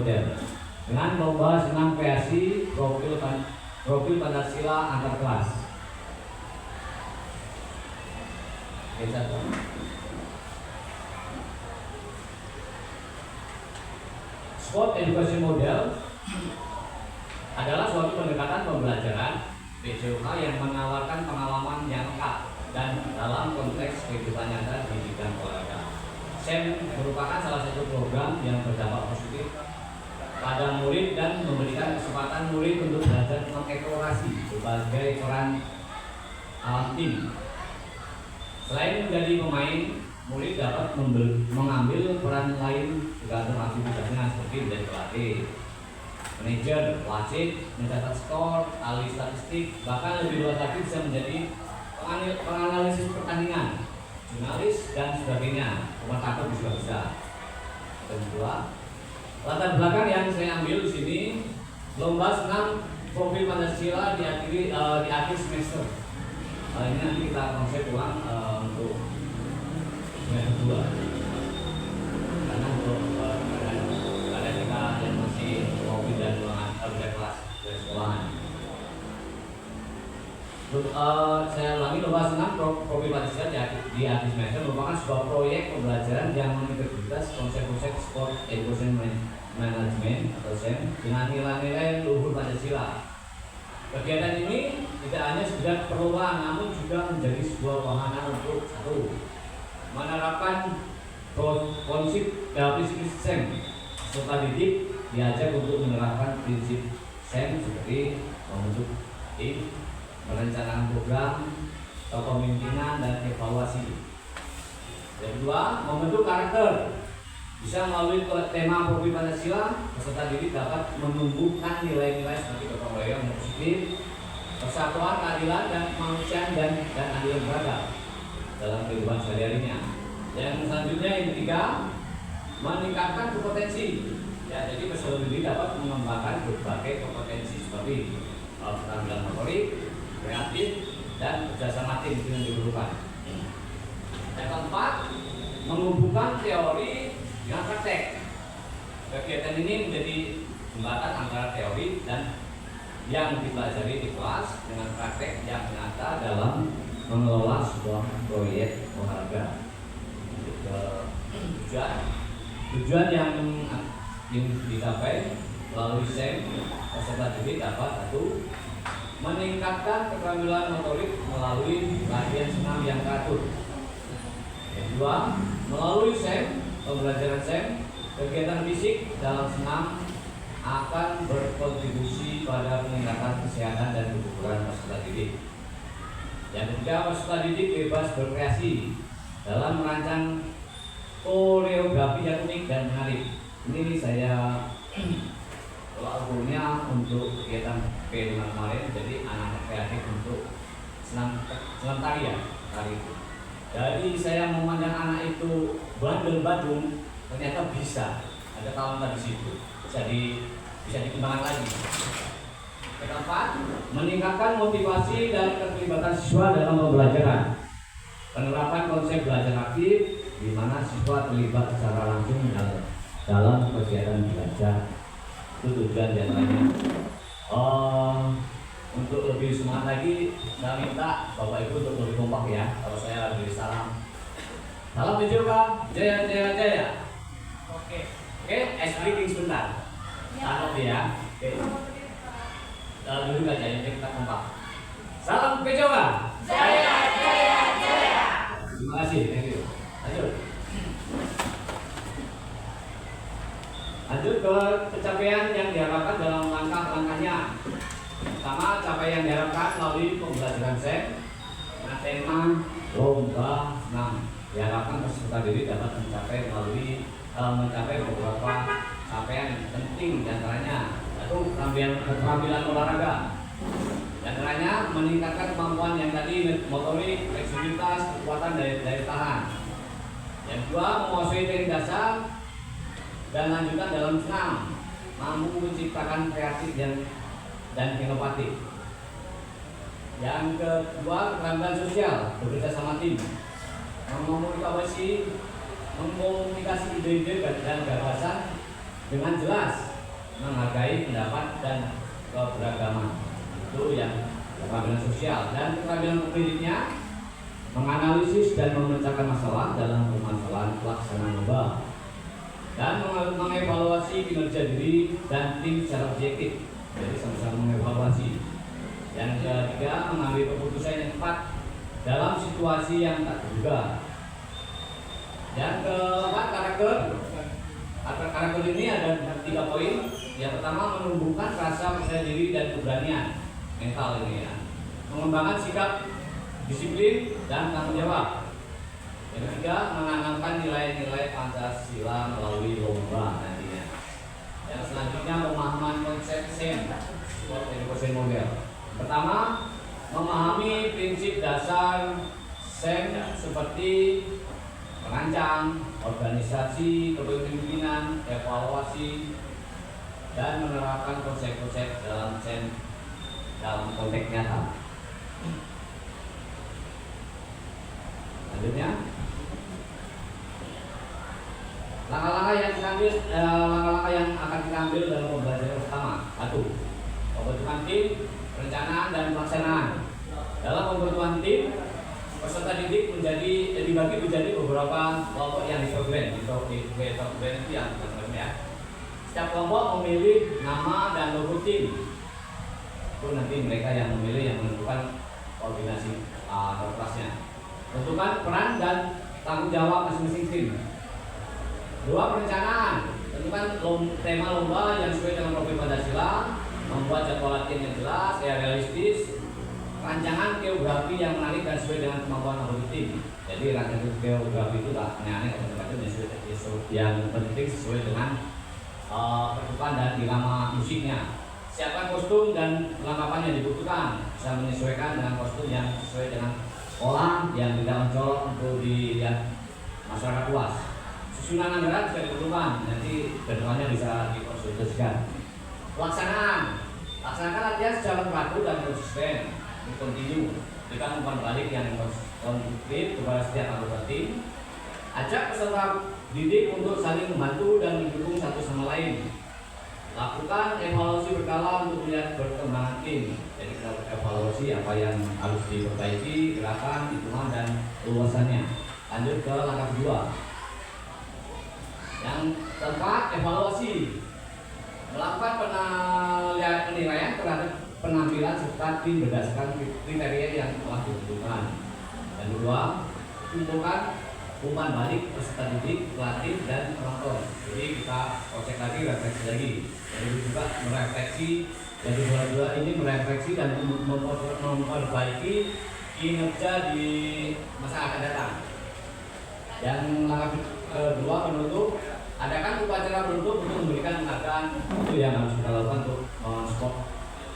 model dengan lomba senam kreasi profil Pancasila antar kelas. Sport Education Model adalah suatu pendekatan pembelajaran PJOK yang menawarkan pengalaman yang lengkap dan dalam konteks kehidupan nyata di bidang olahraga. SEM merupakan salah satu program yang berdampak positif pada murid dan memberikan kesempatan murid untuk belajar mengeksplorasi berbagai peran alam tim. Selain menjadi pemain, murid dapat mengambil peran lain tergantung aktivitasnya seperti menjadi pelatih, manajer, wasit, mencatat skor, ahli statistik, bahkan lebih luas lagi bisa menjadi penganalisis pertandingan, jurnalis dan sebagainya. Komentator juga bisa. Kedua, latar belakang yang saya ambil di sini, lomba senam profil Pancasila di akhir semester. Ini nanti kita konsep ulang untuk yang kedua. Karena untuk ada kita yang masih profil dan ruangan kelas dari sekolahan. Saya ulangi, lomba senam profil Pancasila di akhir semester merupakan sebuah proyek pembelajaran yang mengintegritas konsep-konsep sport education management atau SEM dengan nilai-nilai luhur Pancasila. Kegiatan ini tidak hanya sekedar perlombaan, namun juga menjadi sebuah wahana untuk satu, menerapkan prinsip SEM. Peserta didik diajak untuk menerapkan prinsip SEM seperti membentuk tim, merencanakan program, kepemimpinan dan evaluasi. Yang kedua, membentuk karakter. Bisa melalui tema profil Pancasila, peserta didik dapat menumbuhkan nilai-nilai seperti gotong royong yang positif, persatuan, keadilan dan kemanusiaan dan adil beragam dalam kehidupan sehari-harinya. Yang selanjutnya yang ketiga, meningkatkan kompetensi. Ya, jadi peserta didik dapat mengembangkan berbagai kompetensi seperti keterampilan motorik, kreatif, dan kerjasama tim yang diperlukan. Yang keempat, menghubungkan teori dengan praktek. Kegiatan ini menjadi jembatan antara teori dan yang dipelajari di kelas dengan praktek yang nyata dalam mengelola sebuah proyek olahraga. Tujuan yang dicapai melalui SEM, peserta didik dapat satu, meningkatkan keterampilan motorik melalui latihan senam yang teratur. Yang kedua, melalui SEM, pembelajaran SEM, kegiatan fisik dalam senam akan berkontribusi pada peningkatan kesehatan dan kebugaran peserta didik. Yang ketiga, peserta didik bebas berkreasi dalam merancang koreografi yang unik dan menarik. Ini saya ukurnya untuk kegiatan P5 kemarin, jadi anak-anak kreatif untuk senam tari ya, tari itu. Jadi saya memandang anak itu bandel badung, ternyata bisa ada talenta di situ, jadi bisa dikembangkan lagi. Yang keempat, meningkatkan motivasi dan keterlibatan siswa dalam pembelajaran. Penerapan konsep belajar aktif, di mana siswa terlibat secara langsung dalam kegiatan belajar. Itu tujuan diantaranya. Untuk lebih semangat lagi, saya minta Bapak Ibu untuk lebih kompak ya. Kalau saya beri salam. Salam PJOK, jaya jaya jaya. Oke, ice breaking sebentar. Tahan ya. Oke. Dulu aja ya, kita kompak. Salam PJOK. Jaya jaya jaya. Terima kasih, thank you. Lanjut ke pencapaian yang diharapkan dalam langkah-langkahnya. Pertama, capaian yang diharapkan melalui pembelajaran SEM dengan tema lomba senam. Diharapkan peserta didik dapat mencapai beberapa capaian penting, diantaranya satu, keterampilan olahraga. Diantaranya meningkatkan kemampuan yang tadi, motorik, fleksibilitas, kekuatan daya tahan. Yang kedua, menguasai teknik dasar dan lanjutan dalam senam, mampu menciptakan kreatif dan inovatif. Yang kedua, keterampilan sosial, bekerja sama tim, mengkomunikasi ide-ide dan gagasan dengan jelas menghargai pendapat dan keberagaman. Itu yang keterampilan sosial. Dan keterampilan pendidiknya menganalisis dan memecahkan masalah dalam permasalahan pelaksanaan lomba, dan mengevaluasi kinerja diri dan tim secara objektif. Jadi sama-sama mengevaluasi. Yang ketiga, mengambil keputusan yang tepat dalam situasi yang tak terduga. Yang keempat, karakter ini ada 3 poin. Yang pertama, menumbuhkan rasa percaya diri dan keberanian mental ini ya. Mengembangkan sikap disiplin dan tanggung jawab. Yang ketiga, menanamkan nilai-nilai Pancasila melalui lomba nantinya. Yang selanjutnya, pemahaman konsep SEM, Sport Education Model. Pertama, memahami prinsip dasar SEM seperti merancang, organisasi, kepemimpinan, evaluasi, dan menerapkan konsep-konsep dalam SEM dalam konteks nyata. Selanjutnya, langkah-langkah yang akan kita ambil dalam pembelajaran pertama. 1. Pembentukan tim, perencanaan dan pelaksanaan. Dalam pembentukan tim, peserta didik dibagi menjadi beberapa kelompok yang diprogram. Diprogram itu yang macam-macam ya. Setiap kelompok memilih nama dan logo tim. Itu nanti mereka yang memilih, yang menentukan koordinasi kelasnya. Tentukan peran dan tanggung jawab masing-masing tim. 2. Perencanaan. Tentukan tema lomba yang sesuai dengan profil Pancasila. Membuat jadwal latihan yang jelas, realistis. Rancangan geografi yang menarik dan sesuai dengan kemampuan anggota tim. Jadi rancangan geografi itu tak aneh-aneh, yang penting sesuai dengan pertukaran dan irama musiknya. Siapkan kostum dan perlengkapan yang dibutuhkan. Bisa menyesuaikan dengan kostum yang sesuai dengan sekolah yang tidak mencolok untuk dilihat masyarakat luas. Susunan anggaran bisa diperlukan, nanti kedepannya bisa dikonsultasikan. Pelaksanaan. Laksanakan latihan secara teratur dan konsisten. Kontinu. Berikan umpan balik yang konstruktif kepada setiap anggota tim. Ajak peserta didik untuk saling membantu dan mendukung satu sama lain. Lakukan evaluasi berkala untuk melihat perkembangan tim. Jadi kita evaluasi apa yang harus diperbaiki, gerakan, hitungan, dan luasannya. Lanjut ke langkah kedua. Yang keempat, evaluasi. Melakukan penilaian terhadap penampilan serta tim berdasarkan kriteria yang telah ditentukan. Dan kedua, kumpulkan umpan balik peserta didik, pelatih, dan penonton. Jadi kita cek lagi, refleksi lagi. Jadi juga merefleksi. Jadi dua ini merefleksi dan memperbaiki kinerja di masa akan datang. Yang langkah kedua, penutup. Adakan upacara penutup untuk memberikan penghargaan. Itu yang harus kita lakukan untuk support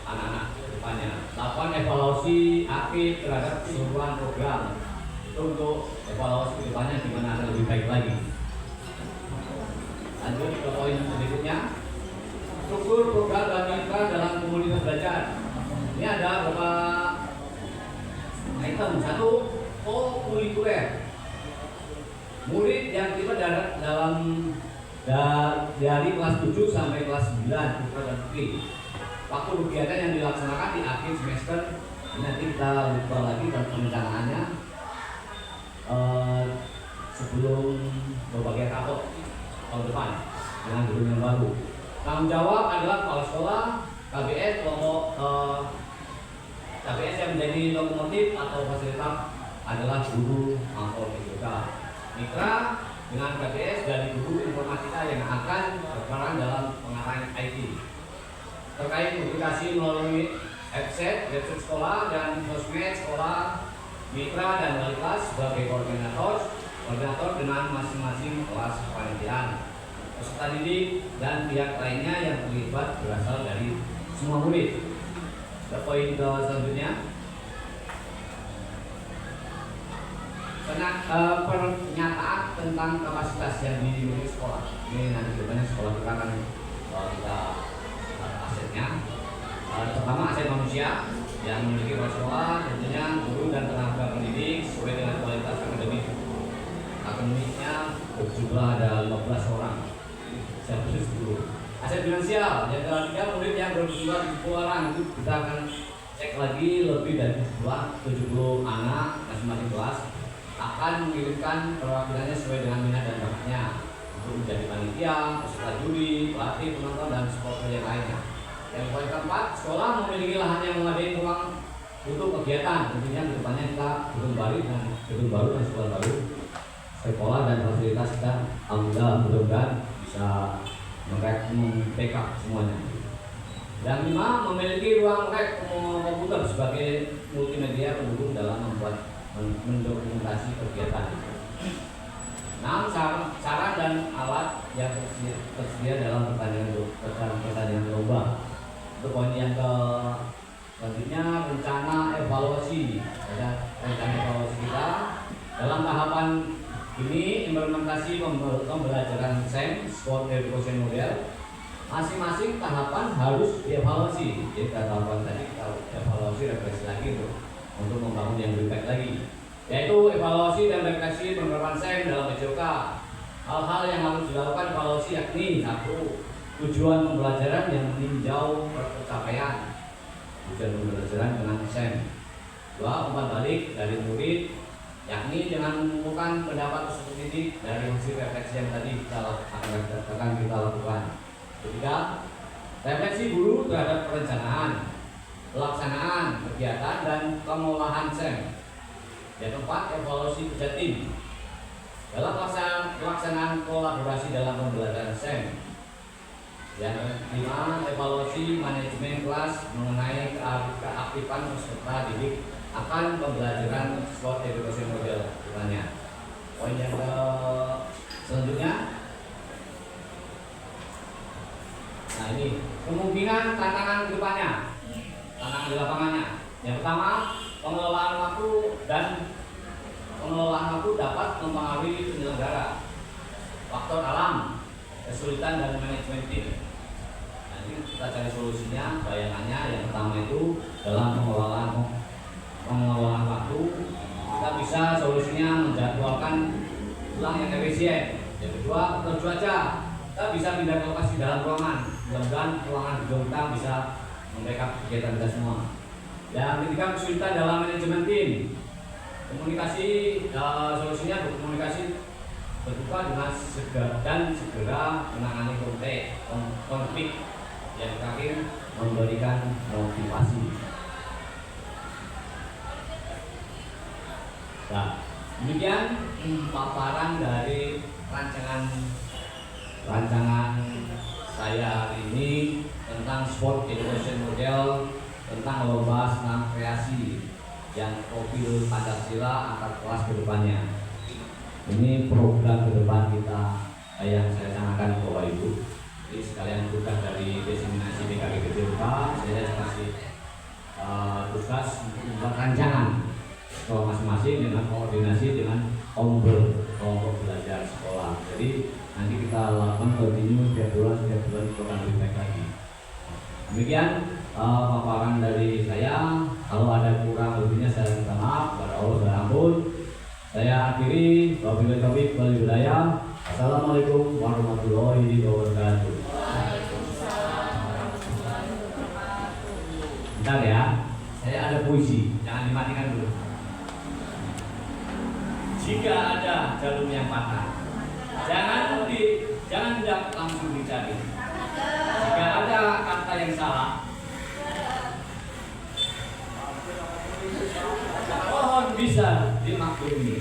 anak-anak depannya. Lakukan evaluasi akhir terhadap keseluruhan program. Itu untuk evaluasi ke depannya gimana akan lebih baik lagi. Lanjut ke poin berikutnya. Struktur program dan mitra dalam komunitas belajar. Ini ada beberapa item. 1. Kurikuler. Murid yang terlibat dalam dari kelas 7 sampai kelas 9 putra dan putri. Waktu kegiatan yang dilaksanakan di akhir semester. Ini nanti kita lupa lagi dan perencanaannya sebelum berbagai tahap tahun depan dengan guru yang baru. Tanggung jawab adalah kepala sekolah, KBS, kelompok KBS yang menjadi lokomotif atau fasilitas adalah guru atau PJK. Mitra dengan KBS dari guru informatika yang akan berperan dalam pengarahan IT. Terkait publikasi melalui website sekolah dan sosmed sekolah, mitra dan wali kelas sebagai koordinator dengan masing-masing kelas kepanitiaan. Peserta didik dan pihak lainnya yang terlibat berasal dari semua murid. Ke poin selanjutnya, pernyataan tentang kapasitas yang dimiliki sekolah. Ini nanti depannya sekolah kita akan kita asetnya. Pertama, aset manusia yang memiliki sekolah, tentunya guru dan tenaga pendidik sesuai dengan kualitas akademiknya berjumlah ada 15 orang. Aset finansial yang ketiga, murid yang berjumlah 70 orang itu kita akan cek lagi lebih dari 70 anak masing-masing kelas akan mengirimkan perwakilannya sesuai dengan minat dan bakatnya untuk menjadi panitia, peserta juri, pelatih, penonton dan supporter yang lainnya. Yang poin keempat, sekolah memiliki lahan yang memadai ruang untuk kegiatan. Tentunya kedepannya kita gedung baru dan sekolah baru, sekolah dan fasilitas kita alhamdulillah mudah-mudahan bisa backup semuanya. Yang lima, memiliki ruang rek komputer sebagai multimedia pendukung dalam membuat mendokumentasi kegiatan. 6. Cara dan alat yang tersedia dalam pertandingan lomba. Untuk poin yang selanjutnya, rencana evaluasi. Ada rencana evaluasi kita dalam tahapan ini implementasi pembelajaran SEM Sport Education Model. Masing-masing tahapan harus dievaluasi. Jadi tahapan tadi kita evaluasi refleksi lagi untuk membangun yang lebih baik lagi, yaitu evaluasi dan refleksi penerapan SEM dalam PJOK. Hal-hal yang harus dilakukan evaluasi yakni 1. Tujuan pembelajaran yang meninjau pencapaian tujuan pembelajaran dengan SEM. 2. Umpan balik dari murid, yakni dengan mengumpulkan pendapat peserta didik dari hasil refleksi yang tadi akan kita lakukan. 3. Refleksi guru terhadap perencanaan, pelaksanaan kegiatan dan pengolahan SEM. Yang 4. Evaluasi kerja tim dalam pelaksanaan kolaborasi dalam pembelajaran SEM. Yang 5. Evaluasi manajemen kelas mengenai keaktifan peserta didik akan pembelajaran Sport Education Model depannya. Poin yang selanjutnya, nah ini kemungkinan tantangan depannya, tantangan di lapangannya. Yang pertama, pengelolaan waktu dapat mempengaruhi penyelenggara. Faktor alam, kesulitan dan manajemen tim. Nah, ini kita cari solusinya. Bayangannya yang pertama itu dalam pengelolaan waktu, kita bisa solusinya menjadwalkan ulang yang efisien. Yang kedua, faktor cuaca, kita bisa pindah ke lokasi dalam ruangan. Mudah-mudahan ruangan gedung kita bisa membackup kegiatan kita semua. Yang ketiga, kesulitan dalam manajemen tim. Komunikasi, solusinya berkomunikasi terbuka dengan segera menangani konflik. Yang terakhir, memberikan motivasi. Nah, demikian paparan dari rancangan saya hari ini tentang Sport Education Model, tentang lomba senam kreasi yang profil Pancasila antar kelas ke depannya. Ini program ke depan kita yang saya canangkan ke Bapak Ibu. Jadi sekalian tugas dari diseminasi DKG PJOK, saya kasih tugas membuat rancangan sekolah masing-masing dengan koordinasi dengan kelompok belajar sekolah. Jadi nanti kita lakukan continue setiap bulan itu akan lebih baik lagi. Demikian paparan dari saya. Kalau ada kurang lebihnya saya minta maaf kepada Allah dan ampun. Saya akhiri. Wabillahi taufiq wal hidayah. Assalamualaikum warahmatullahi wabarakatuh. Bentar ya, saya ada puisi, jangan dimatikan dulu. Jika ada jarum yang patah, jangan hendak langsung dicari. Jika ada kata yang salah, mohon bisa dimaklumi.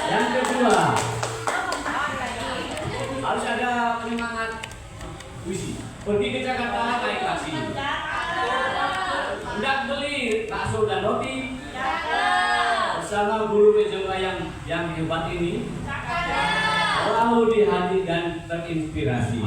Yang kedua, harus ada penyemangat puisi. Pergi ke Jakarta naik taksi. Hendak beli bakso dan roti. Bersama guru PJOK yang hebat ini, lalu dihadirkan terinspirasi.